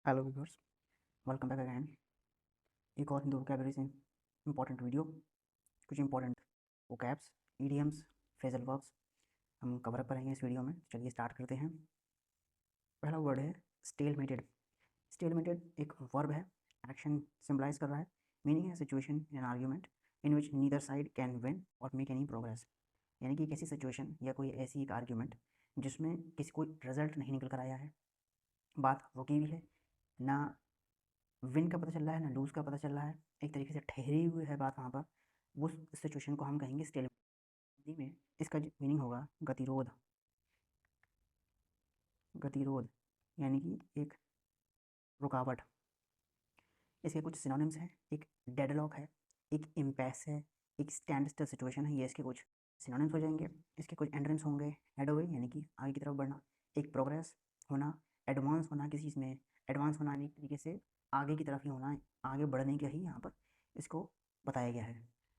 Hello viewers, welcome back again. एक और Hindi vocabulary से इंपॉर्टेंट वीडियो, कुछ important vocabs, idioms, phrasal verbs हम कवर अप करेंगे इस वीडियो में। चलिए स्टार्ट करते हैं। पहला वर्ड है स्टेलमेटेड। स्टेलमेटेड एक वर्ब है, एक्शन सिंबलाइज कर रहा है। मीनिंग है situation in argument in which neither side can win और मेक एनी प्रोग्रेस। यानी कि एक ऐसी सिचुएशन या कोई ऐसी एक आर्ग्यूमेंट जिसमें किसी कोई रिजल्ट नहीं निकल कर आया है, बात रुकी हुई है, ना विन का पता चल रहा है ना लूज़ का पता चल रहा है, एक तरीके से ठहरी हुई है बात वहाँ पर। उस सिचुएशन को हम कहेंगे स्टेल। हिंदी में इसका मीनिंग होगा गतिरोध। गतिरोध यानी कि एक रुकावट। इसके कुछ सिनोनिम्स हैं, एक डेडलॉक है, एक इम्पैस है, एक स्टैंड स्टिल सिचुएशन है। ये इसके कुछ सिनोनिम्स हो जाएंगे। इसके कुछ एंड्रेंस होंगे, हेड अवे यानी कि आगे की तरफ बढ़ना, एक प्रोग्रेस होना, एडवांस होना किसी चीज़ में, एडवांस होना एक तरीके से आगे की तरफ ही होना, आगे बढ़ने का ही यहाँ पर इसको बताया गया है।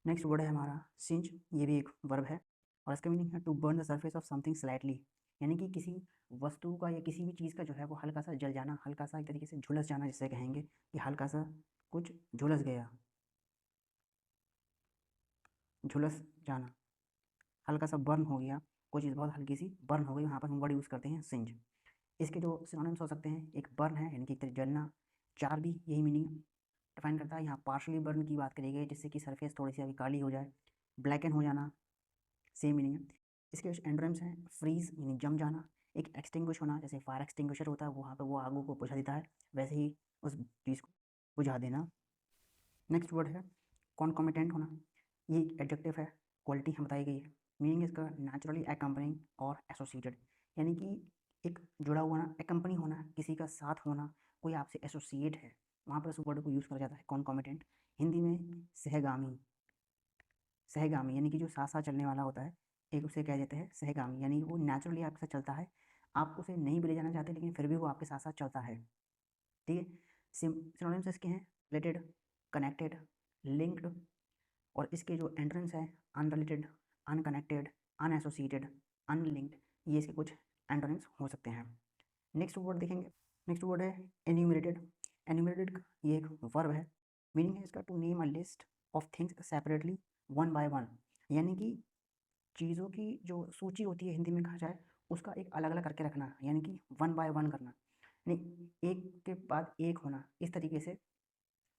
नेक्स्ट वर्ड है हमारा सिंच। ये भी एक वर्ब है और इसका मीनिंग है to burn the surface of something slightly. यानी कि किसी वस्तु का या किसी भी चीज़ का जो है वो हल्का सा जल जाना, हल्का सा एक तरीके से झुलस जाना, जिसे कहेंगे कि हल्का सा कुछ झुलस गया, झुलस जाना, हल्का सा बर्न हो गया, कोई चीज़ बहुत हल्की सी बर्न हो गई, वहाँ पर हम वर्ड यूज़ करते हैं सिंज। इसके जो सिनोनिम्स हो सकते हैं, एक बर्न है यानी कि एक तरह जलना, चार भी यही मीनिंग डिफाइन करता है। यहाँ पार्शली बर्न की बात करी गई जिससे कि सरफेस थोड़ी सी अभी काली हो जाए, ब्लैकन हो जाना, सेम मीनिंग है। इसके कुछ एंड्रम्स हैं, फ्रीज यानी जम जाना, एक एक्सटिंग्विश होना, जैसे फायर एक्सटिंग्विशर होता है वहाँ पर वो आगू को बुझा देता है, वैसे ही उस चीज़ को बुझा देना। नेक्स्ट वर्ड है कॉन्कॉमिटेंट होना। ये एक एडजेक्टिव है, क्वालिटी हम बताई गई है। मीनिंग इसका नेचुरली एकम्पनिंग और एसोसिएटेड, यानी कि एक जुड़ा हुआ ना, एकम्पनी होना, किसी का साथ होना, कोई आपसे एसोसिएट है, वहाँ पर इस वर्ड को यूज़ करा जाता है कॉन्कॉमिटेंट। हिंदी में सहगामी। सहगामी यानी कि जो साथ साथ चलने वाला होता है, एक उसे कह देते हैं सहगामी, यानी वो नेचुरली आपके साथ चलता है, आप उसे नहीं भी ले जाना चाहते लेकिन फिर भी वो आपके साथ साथ चलता है। ठीक है। सिनोनिम्स इसके हैं रिलेटेड, कनेक्टेड, लिंक्ड, और इसके जो एंट्रेंस है अनरिलेटेड, अनकनेक्टेड, अनएसोसिएटेड, अनलिंक्ड, ये इसके कुछ एंट्रेंस हो सकते हैं। नेक्स्ट वर्ड देखेंगे। नेक्स्ट वर्ड है एन्यूमरेटेड। एन्यूमरेटेड ये एक वर्ब है। मीनिंग है इसका to name a list of things separately one by one, यानी कि चीज़ों की जो सूची होती है हिंदी में कहा जाए, उसका एक अलग अलग करके रखना, यानी कि वन बाय वन करना, यानी एक के बाद एक होना, इस तरीके से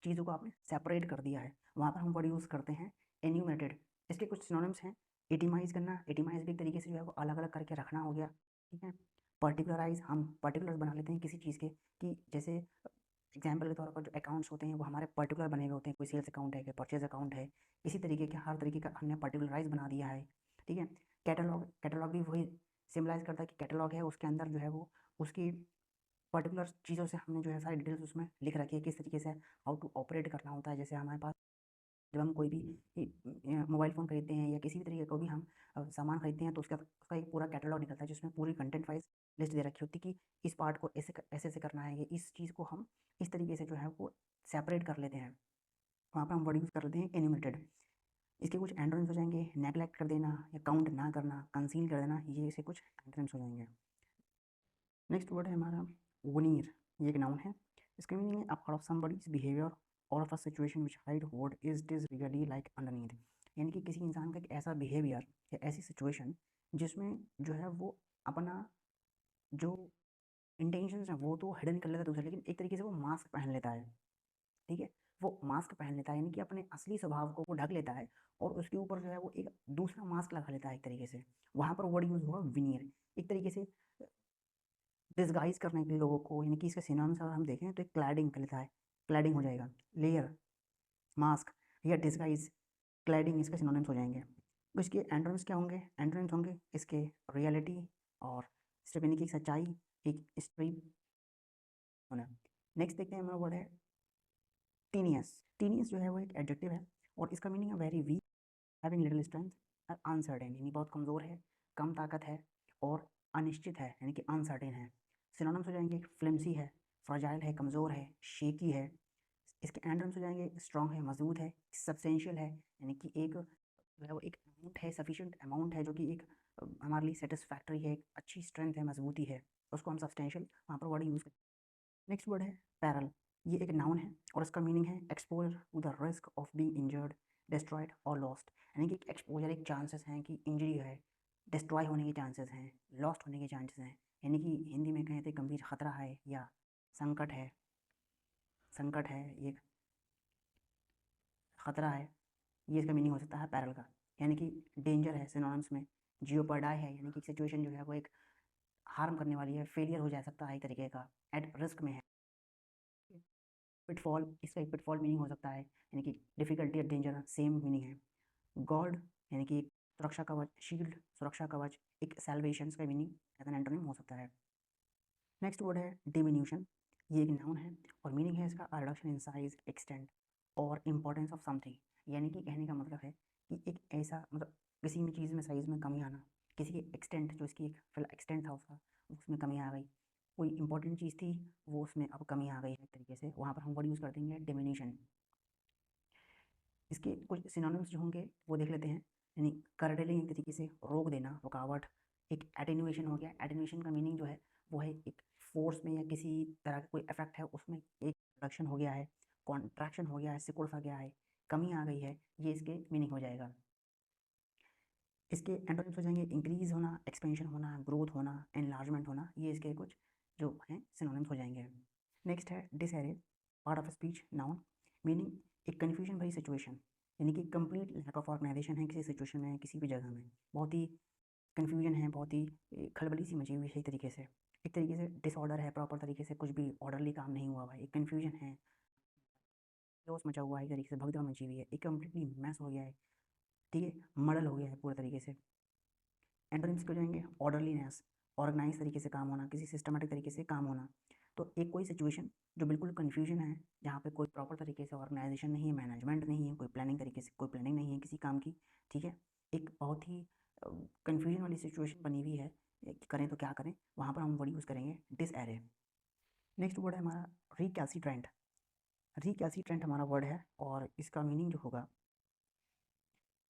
चीज़ों को आपने सेपरेट कर दिया है, वहाँ पर हम वर्ड यूज़ करते हैं एन्यूमरेटेड। इसके कुछ सिनोनिम्स हैं, एटिमाइज करना, एटिमाइज भी एक तरीके से जो है वो अलग अलग करके रखना हो गया। ठीक है। पर्टिकुलराइज, हम पर्टिकुलर्स बना लेते हैं किसी चीज़ के, कि जैसे एग्जाम्पल के तौर पर जो अकाउंट्स होते हैं वो हमारे पर्टिकुलर बने हुए होते हैं, कोई सेल्स अकाउंट है, कोई परचेज अकाउंट है, इसी तरीके के हर तरीके का हमने पर्टिकुलराइज बना दिया है। ठीक है। कैटलॉग, कैटलॉग भी वही सिम्बलाइज करता है कि कैटलॉग है, उसके अंदर जो है वो उसकी पर्टिकुलर चीज़ों से हमने जो है सारी डिटेल्स उसमें लिख रखी है, किस तरीके से हाउ टू ऑपरेट करना होता है। जैसे हमारे पास जब हम कोई भी मोबाइल फ़ोन खरीदते हैं या किसी भी तरीके का भी हम सामान खरीदते हैं, तो उसका एक पूरा कैटलॉग निकलता है जिसमें पूरी कंटेंट वाइज लिस्ट दे रखी होती है कि इस पार्ट को ऐसे ऐसे करना है, ये इस चीज़ को हम इस तरीके से जो है वो सेपरेट कर लेते हैं, वहाँ पर हम वर्ड यूज़ कर लेते हैं एनिमेटेड। इसके कुछ एंड्रम्स हो जाएंगे, नेगलेक्ट कर देना या काउंट ना करना, कंसील कर देना, ये इसे कुछ एंड्रम्स हो जाएंगे। नेक्स्ट वर्ड है हमारा वनीर। ये एक नाउन है। इसका मीनिंग है a part of somebody's behaviour or of a situation which hide what is it is really like underneath. यानी कि किसी इंसान का एक ऐसा बिहेवियर या ऐसी सिचुएशन जिसमें जो है वो अपना जो इंटेंशंस है वो तो हिडन कर लेता है दूसरा, लेकिन एक तरीके से वो मास्क पहन लेता है। ठीक है। वो मास्क पहन लेता है यानी कि अपने असली स्वभाव को वो ढक लेता है और उसके ऊपर जो है वो एक दूसरा मास्क लगा लेता है एक तरीके से, वहाँ पर वर्ड यूज़ होगा विनियर। एक तरीके से डिस्गाइज करने के लिए लोगों को, यानी कि इसके सिनोनिम्स अगर हम देखें तो एक क्लैडिंग कहता है, क्लैडिंग हो जाएगा, लेयर, मास्क या डिस्गाइज, क्लैडिंग इसके सिनोनिम्स हो जाएंगे। तो इसके एंटोनिम्स क्या होंगे? एंटोनिम्स होंगे इसके रियलिटी और स्ट्रिप यानी कि सच्चाई, एक स्ट्रिप होना। नेक्स्ट देखते हैं हमारा वर्ड है टीनियस। टीनियस जो है वो एक एडजेक्टिव है और इसका मीनिंग है very weak, having little strength, uncertain यानी बहुत कमज़ोर है, कम ताकत है, और अनिश्चित है यानी कि अनसर्टेन है। सिनोनिम्स हो जाएंगे फ्लिम्सी है, फ्रजाइल है, कमज़ोर है, शेकी है। इसके एंटोनिम्स हो जाएंगे स्ट्रॉन्ग है, मजबूत है, सब्सटेंशियल है, यानी कि एक जो है वो एक अमाउंट है, सफिशिएंट अमाउंट है जो कि एक हमारे लिए सेटिस्फैक्ट्री है, एक अच्छी स्ट्रेंथ है, मजबूती है, उसको हम सब्सटेंशियल वहाँ पर वर्ड यूज़ करें। नेक्स्ट वर्ड है पैरल, ये एक नाउन है और इसका मीनिंग है exposure to the risk of being injured, destroyed और लॉस्ट। यानी कि एक्सपोजर एक चांसेस हैं कि इंजरी है, डिस्ट्रॉय होने के चांसेस हैं, लॉस्ट होने के चांसेस हैं। यानी कि हिंदी में कहें तो गंभीर खतरा है या संकट है, संकट है, एक खतरा है, ये इसका मीनिंग हो सकता है पैरल का। यानी कि डेंजर है सिनोनिम्स में, जियोपर्डाई है यानी कि सिचुएशन जो है वो एक हार्म करने वाली है, फेलियर हो जा सकता है एक तरीके का, एट रिस्क में है। पिटफॉल, इसका एक पिटफॉल मीनिंग हो सकता है, यानी कि डिफिकल्टी और डेंजर सेम मीनिंग है। गॉड यानी कि सुरक्षा कवच, शील्ड सुरक्षा कवच, एक सैल्वेशन का मीनिंग एज एन एंटोनिम हो सकता है। नेक्स्ट वर्ड है डिमिन्यूशन, ये एक नाउन है और मीनिंग है इसका रिडक्शन इन साइज, एक्सटेंट और इम्पोर्टेंस ऑफ समथिंग। यानी कि कहने का मतलब है कि एक ऐसा मतलब किसी भी चीज़ में साइज़ में कमी आना, किसी के एक्सटेंट जो इसकी एक फिल एक्सटेंट था उसका, उसमें कमी आ गई, कोई इंपॉर्टेंट चीज़ थी वो उसमें अब कमी आ गई है एक तरीके से, वहाँ पर हम वर्ड यूज़ कर देंगे डिमिन्यूशन। इसके कुछ सिनोनिम्स जो होंगे वो देख लेते हैं। यानी कर्टलिंग एक तरीके से रोक देना, रुकावट। एक एटेन्यूएशन हो गया, एटेन्यूएशन का मीनिंग जो है वो है एक फोर्स में या किसी तरह का कोई इफेक्ट है उसमें एक रिडक्शन हो गया है, कॉन्ट्रैक्शन हो गया है, सिकुड़ सा गया है, कमी आ गई है, ये इसके मीनिंग हो जाएगा। इसके एंटोनिम्स हो जाएंगे इंक्रीज होना, एक्सपेंशन होना, ग्रोथ होना, एनलार्जमेंट होना, ये इसके कुछ जो हैं सिनोनिम्स हो जाएंगे। नेक्स्ट है disarray, part of speech, noun, meaning एक कन्फ्यूजन भरी सिचुएशन, यानी कि कंप्लीट लैक ऑफ ऑर्गेनाइजेशन है किसी सिचुएशन में, किसी भी जगह में बहुत ही कन्फ्यूजन है, बहुत ही खलबली सी मची हुई है एक तरीके से, एक तरीके से डिसऑर्डर है, प्रॉपर तरीके से कुछ भी ऑर्डरली काम नहीं हुआ हुआ है, एक कन्फ्यूजन है, chaos मचा हुआ है एक तरीके से, भगदड़ मची हुई है, एक कम्प्लीटली मैस हो गया है, ठीक है, मडल हो गया है पूरे तरीके से। एंटोनिम्स हो जाएंगे ऑर्डरलीनेस, ऑर्गेनाइज तरीके से काम होना, किसी सिस्टमेटिक तरीके से काम होना। तो एक कोई सिचुएशन जो बिल्कुल कन्फ्यूजन है, जहाँ पे कोई प्रॉपर तरीके से ऑर्गेनाइजेशन नहीं है, मैनेजमेंट नहीं है, कोई प्लानिंग तरीके से कोई प्लानिंग नहीं है किसी काम की, ठीक है, एक बहुत ही कन्फ्यूजन वाली सिचुएशन बनी हुई है, करें तो क्या करें, वहाँ पर हम वर्ड यूज़ करेंगे डिसएरे। नेक्स्ट वर्ड है हमारा रिकैल्सिट्रेंट, रिकैल्सिट्रेंट हमारा वर्ड है और इसका मीनिंग जो होगा,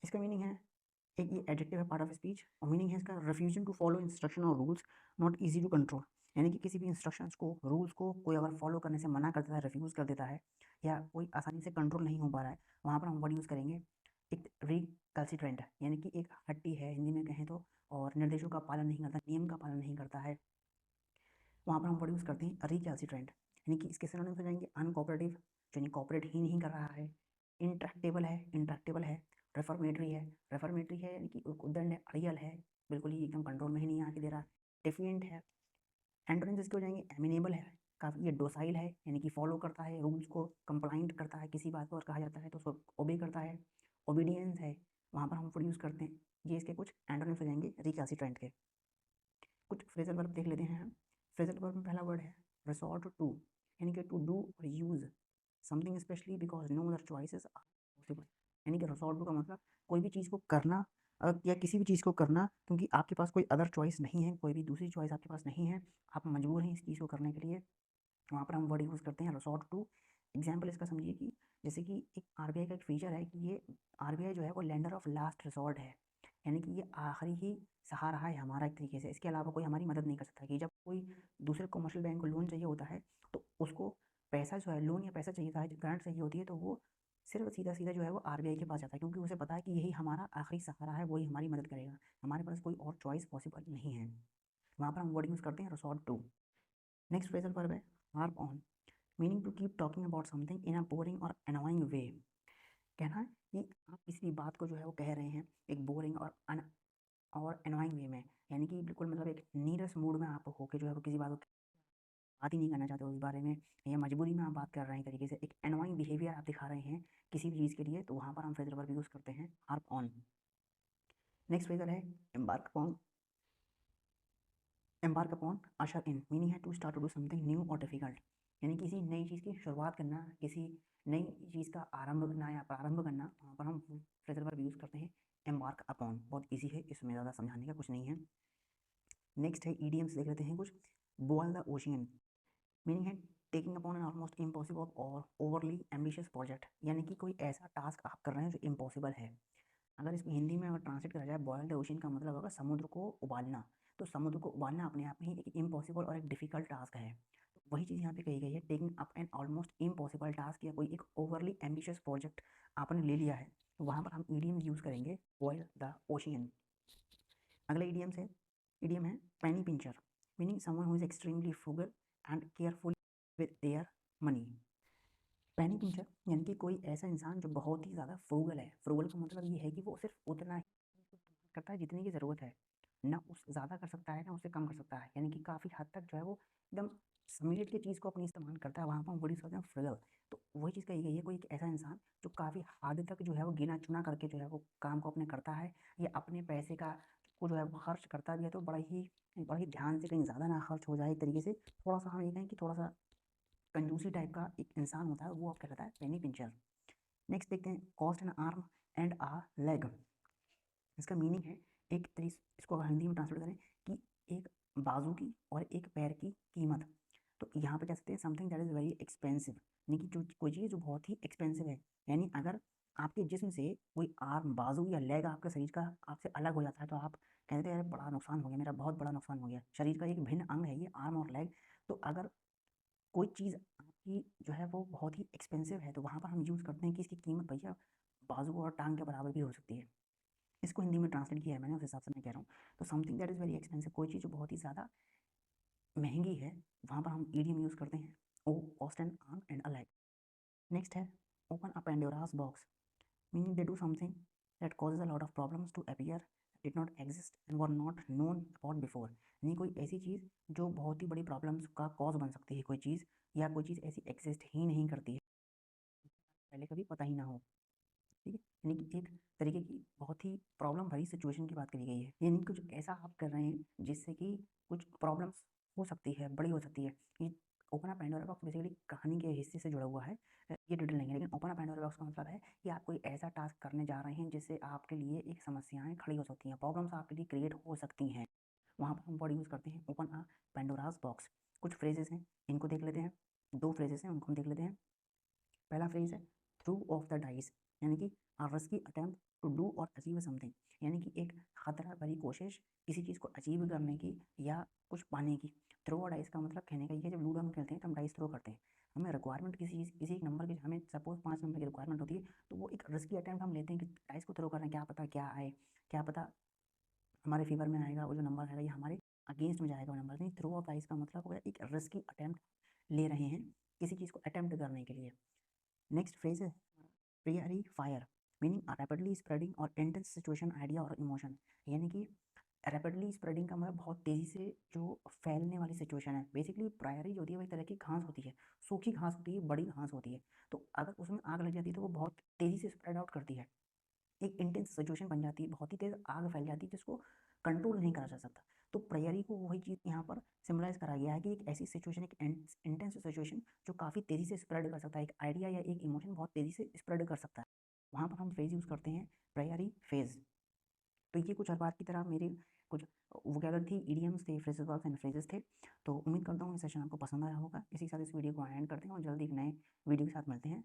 इसका मीनिंग है एक ये एडजेक्टिव है, पार्ट ऑफ स्पीच, और मीनिंग है इसका रिफ्यूजिंग टू फॉलो इंस्ट्रक्शन और rules not easy to control. यानी कि किसी भी इंस्ट्रक्शंस को, रूल्स को कोई अगर फॉलो करने से मना कर देता है, रिफ्यूज़ कर देता है या कोई आसानी से कंट्रोल नहीं हो पा रहा है, वहाँ पर हम वर्ड यूज़ करेंगे एक रिकल्सिट्रेंट, यानी कि एक हट्टी है हिंदी में कहें तो, और निर्देशों का पालन नहीं करता, नियम का पालन नहीं करता है, वहाँ पर हम वर्ड यूज़ करते हैं रिकैल्सिट्रेंट। यानी कि इसके सिनोनिम्स हो जाएंगे अनकोऑपरेटिव, जो नहीं कोऑपरेट ही नहीं कर रहा है, इंट्रैक्टेबल है, इंट्रैक्टेबल है, रेफर्मेटरी है, रेफर्मेटरी है यानी कि उद्दंड है, अड़ियल है, बिल्कुल ही एकदम कंट्रोल में ही नहीं आके दे रहा, डिफिएंट है। एंटोनिम्स इसके हो जाएंगे एमिनेबल है, काफ़ी ये डोसाइल है, यानी कि फॉलो करता है रूल्स को, कंप्लाइंट करता है, किसी बात को और कहा जाता है तो उसको ओबे करता है, ओबीडियंस है, वहाँ पर हम वर्ड यूज़ करते हैं। ये इसके कुछ एंटोनिम्स हो जाएंगे रिकैल्सिट्रेंट के। कुछ फ्रेजल वर्ब देख लेते हैं हम। फ्रेजल वर्ब में पहला वर्ड है रिसॉर्ट टू, यानी कि टू डू और use something specially because no other choices are possible. यानी कि रिसॉर्ट टू का मतलब कोई भी चीज़ को करना, या किसी भी चीज़ को करना क्योंकि आपके पास कोई अदर चॉइस नहीं है, कोई भी दूसरी चॉइस आपके पास नहीं है, आप मजबूर हैं इस चीज़ को करने के लिए, वहाँ पर हम वर्ड यूज़ करते हैं रिसॉर्ट टू। एग्जाम्पल इसका समझिए कि जैसे कि एक आरबीआई का एक फीचर है कि ये आरबीआई जो है वो लेंडर ऑफ लास्ट रिसॉर्ट है, यानी कि ये आखिरी ही सहारा है हमारा एक तरीके से, इसके अलावा कोई हमारी मदद नहीं कर सकता। कि जब कोई दूसरे कमर्शियल बैंक को लोन चाहिए होता है तो उसको पैसा जो है, लोन या पैसा चाहिए था, ग्रांट चाहिए होती है, तो वो सिर्फ सीधा सीधा जो है वो आरबीआई के पास जाता है, क्योंकि उसे पता है कि यही हमारा आखिरी सहारा है, वही हमारी मदद करेगा, हमारे पास कोई और चॉइस पॉसिबल नहीं है। वहाँ पर हम वर्ड यूज़ करते हैं resort to. Next phrasal verb है harp on, meaning to keep talking about something in a boring or annoying way. कहना है कि आप किसी भी बात को जो है वो कह रहे हैं एक बोरिंग और अनोइंग वे में, यानी कि बिल्कुल मतलब एक नीरस मूड में आप होके जो है वो किसी बात को बात ही नहीं करना चाहते उस बारे में, या मजबूरी में आप बात कर रहे हैं तरीके से, एक अनोइंग बिहेवियर आप दिखा रहे हैं किसी भी चीज़ के लिए, तो वहाँ पर हम फ्रेजल वर्ब यूज़ करते हैं हार्प ऑन। नेक्स्ट फ्रेजल है embark upon, embark upon usher in, meaning है to start to do something new और डिफिकल्ट, यानी किसी नई चीज़ की शुरुआत करना, किसी नई चीज़ का आरंभ करना या प्रारंभ करना, वहाँ पर हम फ्रेजल वर्ब यूज़ करते हैं एम्बार्क अपॉन। बहुत ईजी है, इसमें ज़्यादा समझाने का कुछ नहीं है। नेक्स्ट है ईडियम्स देख लेते हैं कुछ। बॉयल द ओशियन, मीनिंग है taking upon an almost impossible और ओवरली एम्बिशियस प्रोजेक्ट, यानी कि कोई ऐसा टास्क आप कर रहे हैं जो इम्पॉसिबल है। अगर इसको हिंदी में अगर ट्रांसलेट करा जाए, बॉयल द ओशन का मतलब होगा समुद्र को उबालना, तो समुद्र को उबालना अपने आप में ही एक इम्पॉसिबल और एक डिफिकल्ट टास्क है। वही चीज़ यहाँ पे कही गई है, taking up an almost impossible task, या कोई एक ओवरली एम्बिशियस प्रोजेक्ट आपने ले लिया है, तो वहाँ पर हम ईडियम यूज़ करेंगे बॉयल द ओशियन। अगला ईडियम है penny pincher, meaning someone who is extremely frugal and careful with their money. Penny pincher यानी कि कोई ऐसा इंसान जो बहुत ही ज़्यादा फ्रूगल है। फ्रूगल का मतलब ये है कि वो सिर्फ उतना ही करता है जितने की ज़रूरत है, ना उस ज़्यादा कर सकता है ना उससे कम कर सकता है, यानी कि काफ़ी हद तक जो है वो एकदम समेट के चीज़ को अपनी इस्तेमाल करता है, वहाँ पर हम बड़ी सोचते हैं फ्रूगल। तो वही चीज़ कही गई है, कोई एक ऐसा इंसान जो काफ़ी हद तक जो है वो गिना चुना करके जो है वो काम को अपने करता है, या अपने पैसे का को जो है वो खर्च करता भी है तो बड़ा ही ध्यान से, कहीं ज़्यादा ना खर्च हो जाए एक तरीके से, थोड़ा सा हम ये कहें कि थोड़ा सा कंजूसी टाइप का एक इंसान होता है, वो आप कहलाता है पेनी पिंचर। नेक्स्ट देखते हैं cost an arm and a leg. इसका मीनिंग है एक तरीके, इसको अगर हिंदी में ट्रांसलेट करें कि एक बाजू की और एक पैर की कीमत। तो यहाँ पे कह सकते हैं something that is very expensive, यानी कि जो कोई चीज़ जो बहुत ही एक्सपेंसिव है, यानी अगर आपके जिस्म से कोई आर्म, बाजू या लेग आपके शरीर का आपसे अलग हो जाता है तो आप कहते हैं बड़ा नुकसान हो गया, मेरा बहुत बड़ा नुकसान हो गया। शरीर का एक भिन्न अंग है ये आर्म और लेग। तो अगर कोई चीज़ आपकी जो है वो बहुत ही एक्सपेंसिव है, तो वहाँ पर हम यूज़ करते हैं कि इसकी कीमत भैया बाजू और टांग के बराबर भी हो सकती है। इसको हिंदी में ट्रांसलेट किया है मैंने, उस हिसाब से मैं कह रहा हूँ। तो something that is very expensive, कोई चीज़ जो बहुत ही ज़्यादा महंगी है, वहाँ पर हम ईडियम यूज़ करते हैं, ओ cost an arm and a leg. Next है open a Pandora's box, meaning they do something that causes a lot of problems to appear did not exist and were not known about before. यानी कोई ऐसी चीज़ जो बहुत ही बड़ी problems का cause बन सकती है, कोई चीज़ या कोई चीज़ ऐसी एग्जिस्ट ही नहीं करती है, पहले कभी पता ही ना हो। ठीक है, यानी कि एक तरीके की बहुत ही प्रॉब्लम भरी सिचुएशन की बात करी गई है, यानी कुछ ऐसा आप कर रहे हैं जिससे कि कुछ प्रॉब्लम्स हो सकती है, बड़ी हो सकती है। ये open a Pandora box basically कहानी के हिस्से से जुड़ा हुआ है, ये डिटेल नहीं है, लेकिन ओपन अ पैंडोरा बॉक्स का मतलब है कि आप कोई ऐसा टास्क करने जा रहे हैं जिससे आपके लिए एक समस्याएं खड़ी हो सकती हैं, प्रॉब्लम्स आपके लिए क्रिएट हो सकती हैं। वहाँ पर हम वर्ड यूज़ करते हैं ओपन अ पेंडोरास बॉक्स। कुछ फ्रेजेस हैं, इनको देख लेते हैं। दो फ्रेजेस हैं, उनको हम देख लेते हैं। पहला फ्रेज है थ्रू ऑफ द डाइस, यानी कि a risky attempt to do और अचीव समथिंग, यानी कि एक खतरा भरी कोशिश किसी चीज़ को अचीव करने की या कुछ पाने की। थ्रो और डाइस का मतलब कहने का ये है, जब लूडो हम खेलते हैं तो हम डाइस थ्रो करते हैं, हमें रिक्वायरमेंट किसी एक नंबर की, हमें सपोज 5 नंबर की रिक्वायरमेंट होती है, तो वो एक रिस्की अटैम्प्ट हम लेते हैं कि डाइस को थ्रो कर रहे हैं, क्या पता क्या आए, क्या पता हमारे फेवर में आएगा वो जो नंबर आएगा, या हमारे अगेंस्ट में जाएगा वो नंबर। नहीं, थ्रो ऑफ डाइस का मतलब हो गया एक रिस्की अटैम्प्ट ले रहे हैं किसी चीज़ को अटैम्प्ट करने के लिए। नेक्स्ट फ्रेज है Prairie fire, meaning rapidly spreading और इंटेंस सिचुएशन, आइडिया और इमोशन। यानी कि रैपिडली स्प्रेडिंग का मतलब बहुत तेज़ी से जो फैलने वाली सिचुएशन है। बेसिकली प्रायरी जो होती है वो एक तरह की घास होती है, सूखी घास होती है, बड़ी घास होती है, तो अगर उसमें आग लग जाती है तो वो बहुत तेज़ी से स्प्रेड आउट करती है, एक इंटेंस सिचुएशन बन जाती है, बहुत ही तेज़ आग फैल जाती है जिसको कंट्रोल नहीं करा जा सकता। तो प्रायरी को वही चीज़ यहाँ पर सिम्बलाइज करा गया है कि एक ऐसी सिचुएशन, एक इंटेंस सिचुएशन जो काफ़ी तेज़ी से स्प्रेड कर सकता है, एक आइडिया या एक इमोशन बहुत तेज़ी से स्प्रेड कर सकता है, वहाँ पर हम फ्रेज यूज़ करते हैं प्रायरी फेज। तो ये कुछ हर बार की तरह मेरे कुछ वोकैबुलरी थी, इडियम्स थे, फ्रेजेस वर्ब्स एंड फ्रेजेस थे। तो उम्मीद करता हूँ ये सेशन आपको पसंद आया होगा। इसी के साथ इस वीडियो को एंड करते हैं और जल्दी एक नए वीडियो के साथ मिलते हैं।